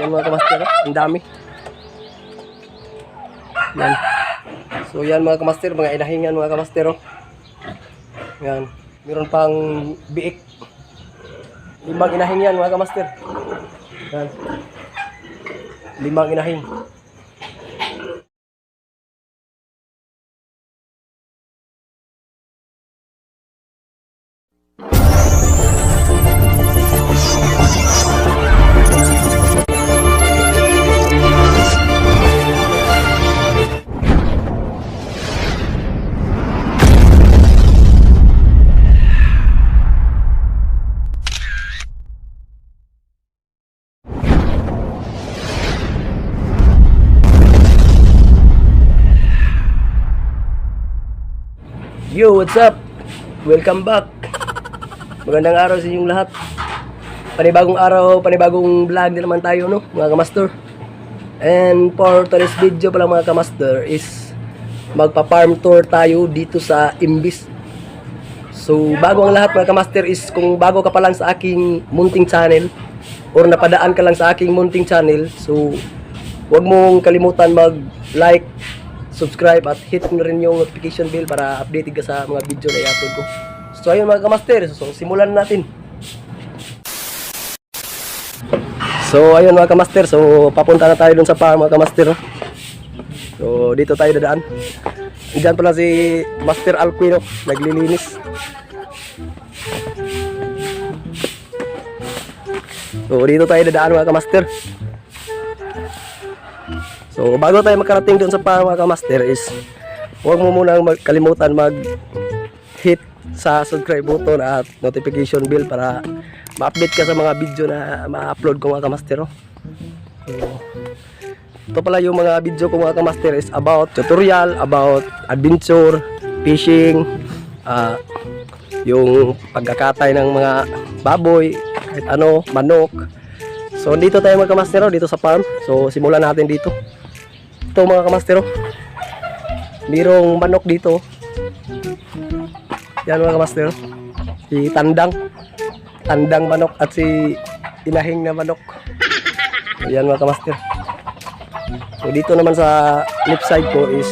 Yan mga kamaster, ang dami. Yan. So yan mga kamaster, mga inahingan mga kamaster. Yan. Meron pang biik. 5 inahing yan mga kamaster. Yan. 5 inahing. Yo, what's up? Welcome back. Magandang araw sa inyong lahat. Panibagong araw, panibagong vlog din naman tayo, no, mga kamaster. And for today's video pala mga kamaster is magpa-farm tour tayo dito sa Imbis. So, bago ang lahat mga kamaster is kung bago ka pa lang sa aking munting channel or napadaan ka lang sa aking munting channel, so huwag mong kalimutan mag-like, subscribe at hit mo rin yung notification bell para updated ka sa mga video na i-upload ko. So ayun mga kamaster, so simulan natin. So ayun mga kamaster, so papunta na tayo dun sa farm mga kamaster. So dito tayo dadaan. Diyan pala si Master Alquino, naglilinis. So dito tayo dadaan mga kamaster. So bago tayo makarating doon sa farm mga kamaster is huwag mo munang kalimutan mag-hit sa subscribe button at notification bell para ma-update ka sa mga video na ma-upload ko mga kamaster. So, ito pala yung mga video ko mga kamaster is about tutorial, about adventure, fishing, yung pagkakatay ng mga baboy, kahit ano, manok. So dito tayo mga kamaster, dito sa farm. So simulan natin dito. Ito mga kamaster, mayroong manok dito. Yan mga kamaster, si tandang manok at si inahing na manok. So, yan mga kamaster. So dito naman sa left side ko is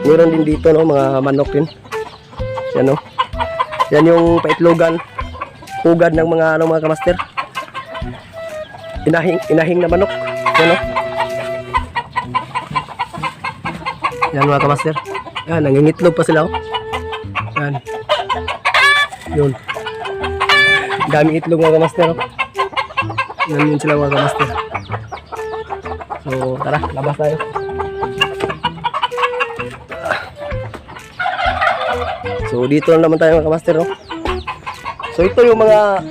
mayroon din dito, no, mga manok din. Yan, no. Yan yung paitlogan, pugad ng mga ano mga kamaster. Inahing na manok. Yan, no. Yan mga kamaster. Yan, nangingitlog pa sila, oh. Yan. Yun. Daming itlog mga kamaster, oh. Yan yun sila mga kamaster. So tara, labas tayo. So dito naman tayo mga kamaster, oh. So ito yung mga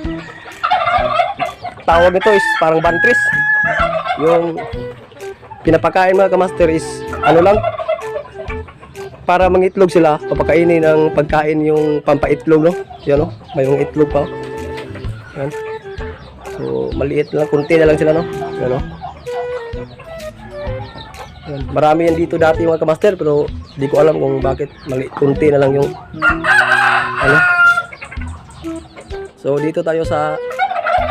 tawag nito is parang bantris. Yung pinapakain mga kamaster is ano lang, para mangitlog sila, papakainin ng pagkain yung pampaitlog, no? Yan, no? May mga itlog pa, oh. Yan. So maliit lang, kunti na lang sila, no? Yan, no? Yan. Marami yan dito dati mga kamaster, pero di ko alam kung bakit maliit, kunti na lang yung ano. So dito tayo sa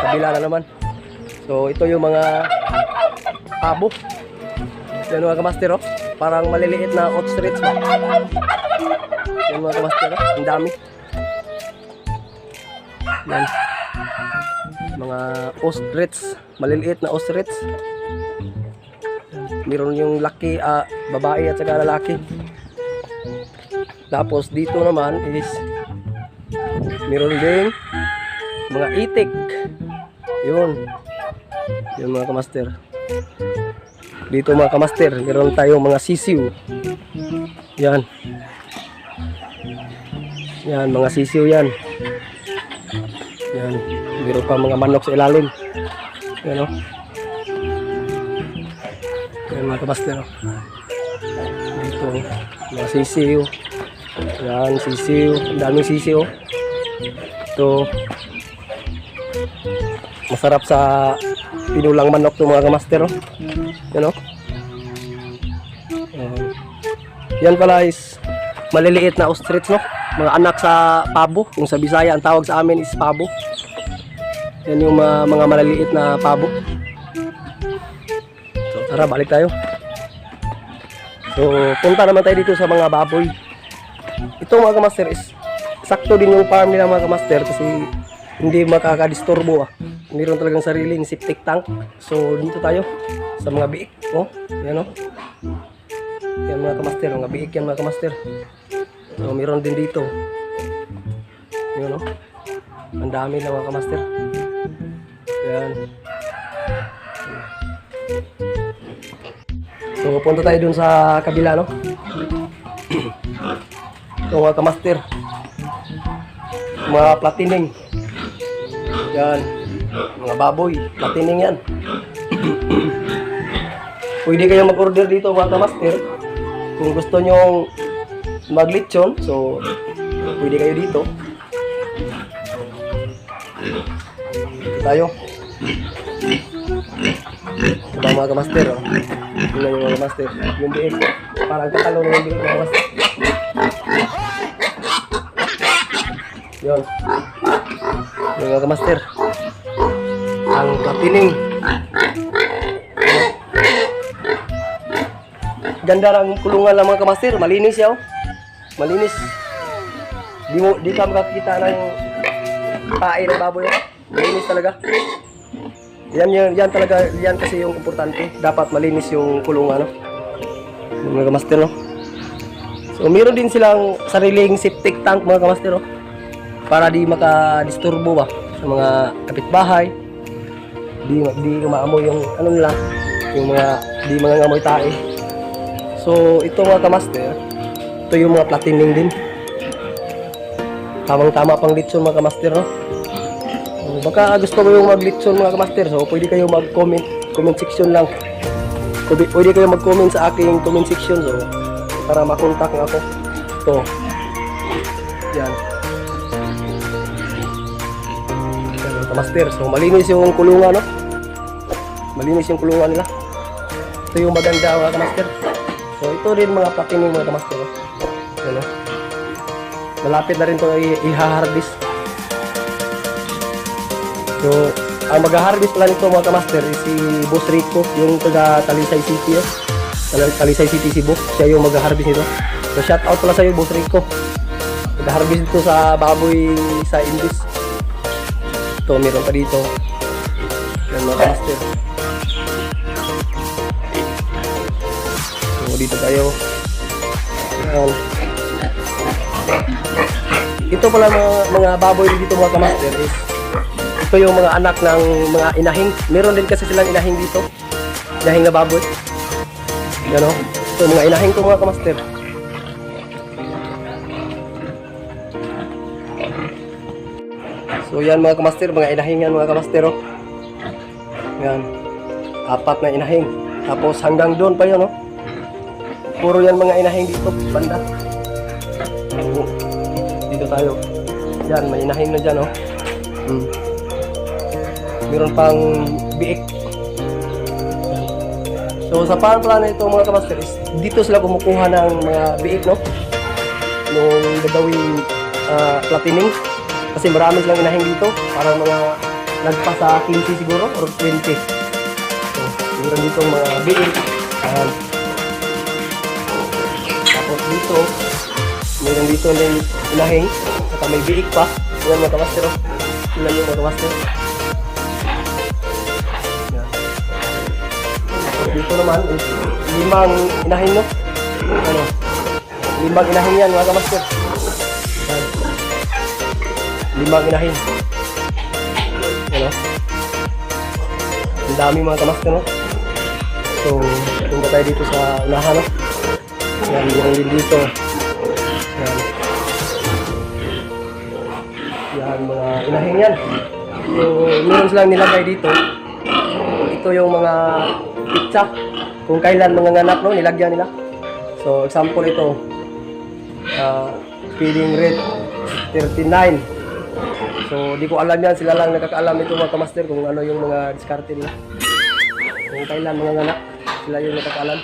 kabila na naman. So ito yung mga pabo. Yan mga kamaster, oh. Parang maliliit na ostrich ba? Yan mga kamaster, oh. Ang dami. Yan. Mga ostrich, maliliit na ostrich. Meron yung laki, babae at saka lalaki. Tapos dito naman is meron din mga itik. Yun. Yun mga kamaster. Dito mga kamaster, meron tayong mga sisiw. Yan. Yan, mga sisiw yan. Yan. Meron pa mga manok sa ilalim. Yan, oh. Yan mga kamaster, oh. Dito, mga sisiw. Yan, sisiw. Ang daming sisiw. Ito. Masarap sa pinulang manok to mga kamaster, oh. Yan, oh. Yan pala is maliliit na ostrich, no? Mga anak sa pabo. Kung sa Bisaya ang tawag sa amin is pabo. Yan yung mga maliliit na pabo. Tara, balik tayo. So, punta naman tayo dito sa mga baboy. Ito mga kamaster is sakto din yung farm nila mga kamaster kasi hindi makakadisturbo. Meron talagang sariling septic tank. So, dito tayo sa mga biik. Oh, yan oh. Yan mga kamaster, mga biik yan mga kamaster. So, meron din dito. Yan oh. Ang dami na mga kamaster. Yan. So, punta tayo dun sa kabila, no? Ito mga kamaster. Mga platining. Yan. Mga baboy. Platining yan. Pwede kayo mag-order dito mga kamaster. Kung gusto nyo mag-lechon, so, pwede kayo dito. Ito tayo. Ito mga kamaster, oh. Tingnan yung mga kamaster. Yung biik. Parang katalo na yung biik mga kamaster. Yun. Yung mga kamaster. Ang platining. Ganda ng kulungan ng mga kamaster. Malinis yaw. Malinis. Di ka makakita ng pae ng baboy. Malinis talaga. Yan talaga, yan kasi yung importante. Dapat malinis yung kulungan, no? Yung mga kamaster, no? So, meron din silang sariling septic tank, mga kamaster, no? Para di makadisturbo ba sa mga kapitbahay. Di maamoy yung ano nila, yung mga di mangangamoy tae. So, ito mga kamaster, ito yung mga platining din. Tamang-tama pang litson mga kamaster, no? Baka gusto ko yung mag-litson mga kamaster, so pwede kayo mag-comment, comment section lang. Pwede kayo mag-comment sa aking comment section, so para makontak ako. Ito. Yan. Yan mga kamaster, so malinis yung kulungan, no? Malinis yung kulungan nila. Ito yung maganda mga kamaster. So ito rin mga platining mga kamaster, no? Yan, no? Malapit na rin ito i-harvest. So, ang mag-harvest pala nito mga kamaster is si Boss Rico, yung taga Talisay City, oh. Talisay City, Cebu. Siya yung mag-harvest nito. So, shout out pala sa'yo, Boss Rico. Mag-harvest dito sa baboy sa Indus. Ito, meron pa dito. Yan mga kamaster. So, dito tayo. Yan. Ito pala mga baboy dito mga kamaster is ito yung mga anak ng mga inahing. Meron din kasi silang inahing dito. Inahing na baboy. Yan o. Ito mga inahing to mga kamaster. So yan mga kamaster, mga inahing yan mga kamaster o. Yan. 4 na inahing. Tapos hanggang doon pa yun o. Puro yan mga inahing dito. Banda. Dito tayo. Yan, may inahing na dyan o. Meron pang biik. So sa farm plan na ito mga kamaster is dito sila kumukuha ng mga biik, no? Nung gagawing platining. Kasi marami silang inahing dito. Parang mga nagpa sa 15 siguro or 20. So meron dito mga biik. Tapos dito meron dito din inahing. Saka may biik pa. Yan mga kamaster, oh. Yan yung mga kamaster. Dito naman is 5 inahing, no? Ano? 5 inahing yan mga kamaster. 5 inahing. Ano? Ang dami mga kamaster, no? So, punta tayo dito sa unahan, no? Yan, meron din dito. Yan. Yan, mga inahing yan. So, meron silang nilagay dito. Ito yung mga pizza. Kung kailan manganganak, no, nilagyan nila. So, example ito. Feeding rate 39. So, di ko alam yan. Sila lang nakakaalam ito mga kamaster kung ano yung mga diskarte nila. Kung kailan manganganak, sila yung nakakaalam.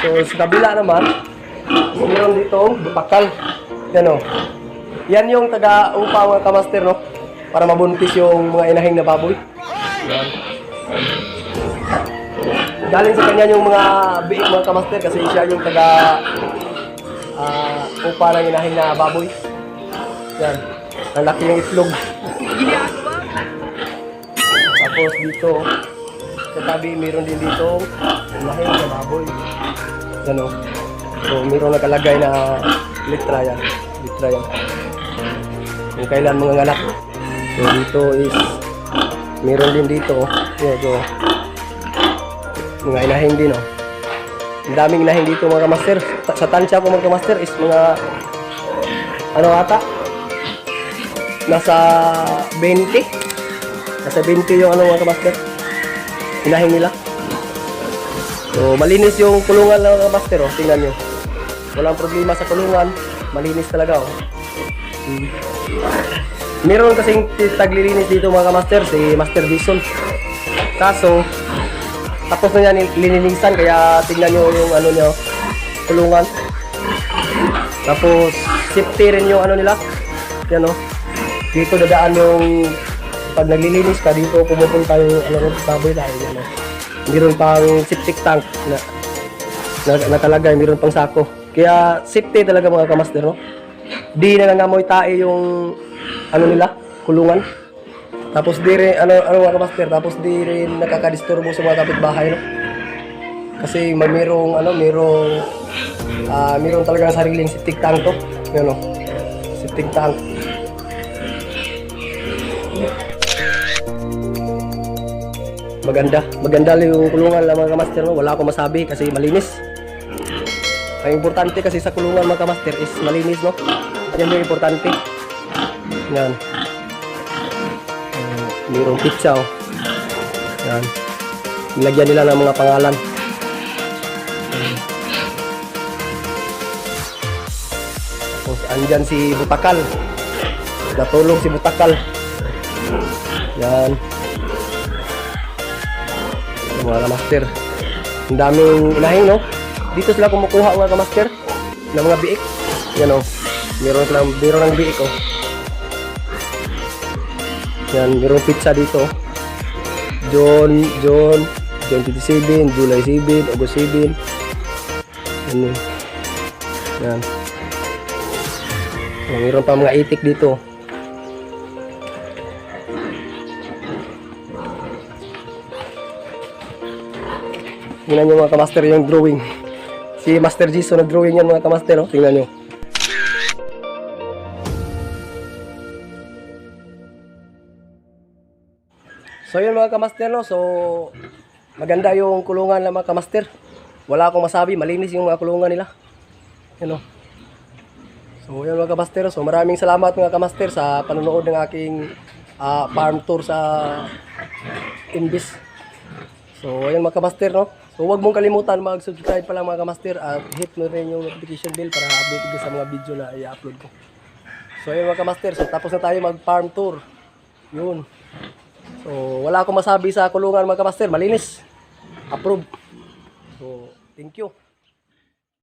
So, sa kabila naman, meron dito bakal. Yan o. Yan yung taga-upa mga kamaster, no? Para mabuntis yung mga inahing na baboy. Yan. galing sa kanya yung mga biik mga kamaster kasi siya yung taga upa ng inahin na baboy. Yan. Ang laki ng itlog. Tapos dito, sa tabi, meron din dito inahin na baboy. Yan o. So, meron nakalagay na litra yan. Litra yan. Kung kailan mga anak. So, dito is meron din dito. Yan, so, mga inahin din, oh. Ang daming inahin dito mga kamaster. Sa tansya ko mga kamaster is mga ano ata? Nasa 20. Nasa 20 yung ano mga kamaster. Inahin nila. So, malinis yung kulungan ng mga kamaster, oh. Tingnan nyo. Walang problema sa kulungan. Malinis talaga, oh. Meron kasing taglilinis dito mga kamaster, si Master Jason. Kaso, tapos na yan lininisan, kaya tingnan nyo yung ano nyo, kulungan. Tapos, safety rin yung ano nila. Yan o. Dito dadaan yung, pag naglilinis ka, dito pumupunta yung ano, baboy dahil yan o. Meron pang septic tank na nakalagay, meron pang sako. Kaya safety talaga mga kamaster, no? Di na nangamoy tae yung ano nila, kulungan. Tapos di rin, ano mga kamaster, tapos di rin nakakadisturbo sa mga kapitbahay, no? Kasi merong talagang sariling septic tank to. Yan, no? Septic tank. Maganda yung kulungan lang mga kamaster, no? Wala akong masabi kasi malinis. Ang importante kasi sa kulungan mga kamaster is malinis, no? Yan yung importante. Yan. Mayroong pizza, oh. Yan. Nilagyan nila ng mga pangalan. Tapos andyan si Butakal. Natulog si Butakal. Yan. Yung mga kamaster. Ang daming inahin, no? Dito sila kumukuha mga kamaster ng mga biik. Yan, oh. Meron ng biik, oh. Yan, mayroong pizza dito. John 27, July 7, August 7. Ano? Yan. Mayroon pa mga itik dito. Tingnan nyo mga kamaster yung drawing. Si Master Jason nag-drawing yan mga kamaster. Oh. Tingnan nyo. So yun mga kamaster, no? So maganda yung kulungan ng mga kamaster. Wala akong masabi, malinis yung mga kulungan nila. Yan, no? So yun mga kamaster, so maraming salamat mga kamaster sa panonood ng aking farm tour sa Inbis. So ayun mga kamaster, no? So huwag mong kalimutan mag-subscribe pa lang mga kamaster at hit mo rin yung notification bell para update sa mga video na i-upload ko. So ayun mga kamaster, so tapos na tayo mag-farm tour. Yun. So, wala akong masabi sa kulungan mga kamaster. Malinis. Approve. So, thank you.